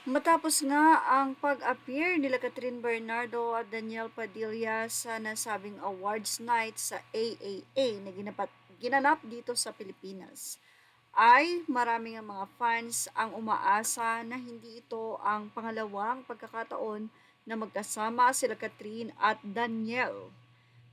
Matapos nga ang pag-appear nila Catherine Bernardo at Daniel Padilla sa nasabing awards night sa AAA na ginanap dito sa Pilipinas, ay maraming ang mga fans ang umaasa na hindi ito ang pangalawang pagkakataon na magkasama sila Catherine at Daniel.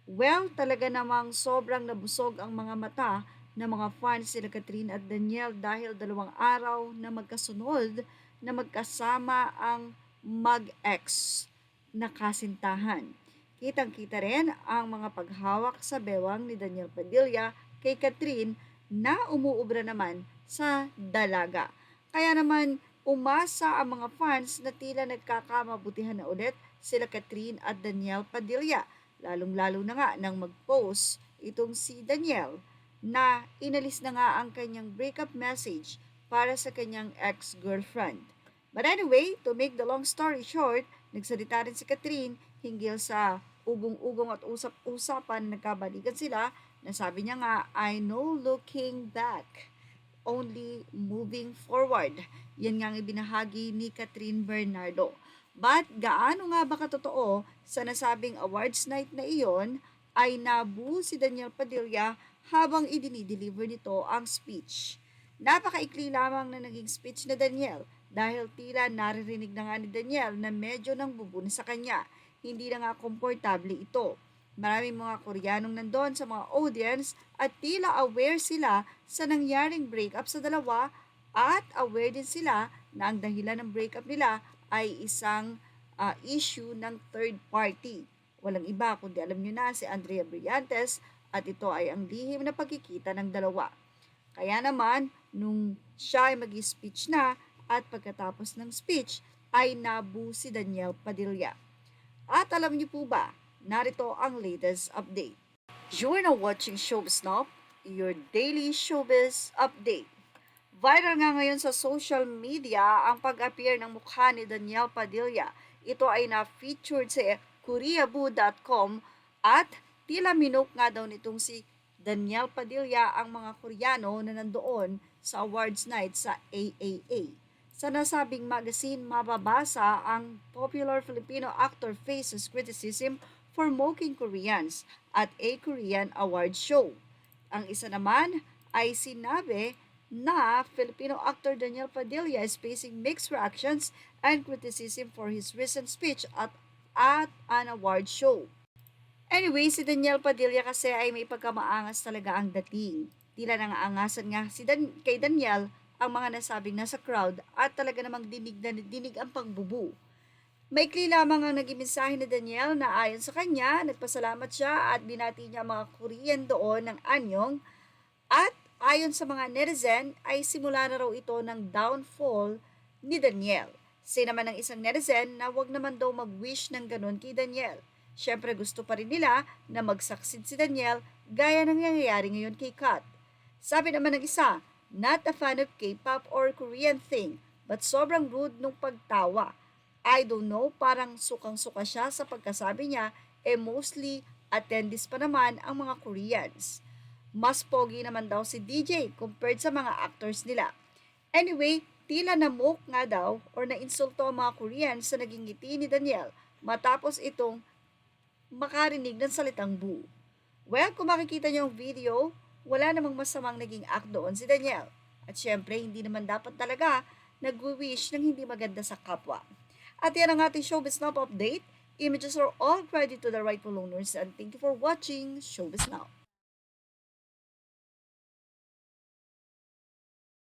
Well, talaga namang sobrang nabusog ang mga mata ng mga fans sila Catherine at Daniel dahil 2 araw na magkasunod na magkasama ang mag-ex na kasintahan. Kitang-kita rin ang mga paghawak sa bewang ni Daniel Padilla kay Catherine na umuubra naman sa dalaga. Kaya naman umasa ang mga fans na tila nagkakamabutihan na ulit sila Catherine at Daniel Padilla, lalong-lalo na nga nang mag-post itong si Daniel na inalis na nga ang kanyang breakup message para sa kanyang ex-girlfriend. But anyway, to make the long story short, nagsalita rin si Catherine hinggil sa ugong-ugong at usap-usapan na nagkabalikan sila na sabi niya nga, I know looking back, only moving forward. Yan nga ang ibinahagi ni Catherine Bernardo. But gaano nga ba katotoo sa nasabing awards night na iyon ay nabu si Daniel Padilla habang idinideliver nito ang speech. Napakaikli lamang na naging speech na Daniel dahil tila naririnig na nga ni Daniel na medyo nang bubuni sa kanya. Hindi na nga komportable ito. Maraming mga Koreanong nandun sa mga audience at tila aware sila sa nangyaring breakup sa dalawa at aware din sila na ang dahilan ng breakup nila ay isang issue ng third party. Walang iba kundi alam nyo na si Andrea Brillantes at ito ay ang lihim na pagkikita ng dalawa. Kaya naman, nung siya ay mag-speech na at pagkatapos ng speech ay nabu si Daniel Padilla. At alam niyo po ba, narito ang latest update. You're now watching Showbiz Now, your daily showbiz update. Viral nga ngayon sa social media ang pag-appear ng mukha ni Daniel Padilla. Ito ay na-featured sa koreaboo.com at tila minok nga daw nitong si Daniel Padilla ang mga Koreano na nandoon sa awards night sa AAA. Sa nasabing magazine, mababasa ang popular Filipino actor faces criticism for mocking Koreans at a Korean award show. Ang isa naman ay sinabi na Filipino actor Daniel Padilla is facing mixed reactions and criticism for his recent speech at an award show. Anyway, si Daniel Padilla kasi ay may pagkamaangas talaga ang dating. Tila nangaangasan nga kay Daniel ang mga nasabing nasa crowd at talaga namang dinig na dinig ang pangbubu. Maikli lamang ang naging mensahe ni Daniel na ayon sa kanya, nagpasalamat siya at binati niya mga Korean doon ng anyong at ayon sa mga netizen ay simula na raw ito ng downfall ni Daniel. Say naman ng isang netizen na wag naman daw mag-wish ng ganun kay Daniel. Siyempre gusto pa rin nila na mag-succeed si Daniel gaya ng nangyayari ngayon kay Kat. Sabi naman ng isa, not a fan of K-pop or Korean thing, but sobrang rude nung pagtawa. I don't know, parang sukang-suka siya sa pagkasabi niya, mostly attendees pa naman ang mga Koreans. Mas pogi naman daw si DJ compared sa mga actors nila. Anyway, tila namok nga daw or nainsulto ang mga Koreans sa naging ngiti ni Daniel matapos itong makarinig ng salitang boo. Well, kung makikita niyo ang video, wala namang masamang naging act doon si Daniel. At syempre, hindi naman dapat talaga nag-wish ng hindi maganda sa kapwa. At yan ang ating Showbiz Now update. Images are all credit to the rightful owners and thank you for watching Showbiz Now.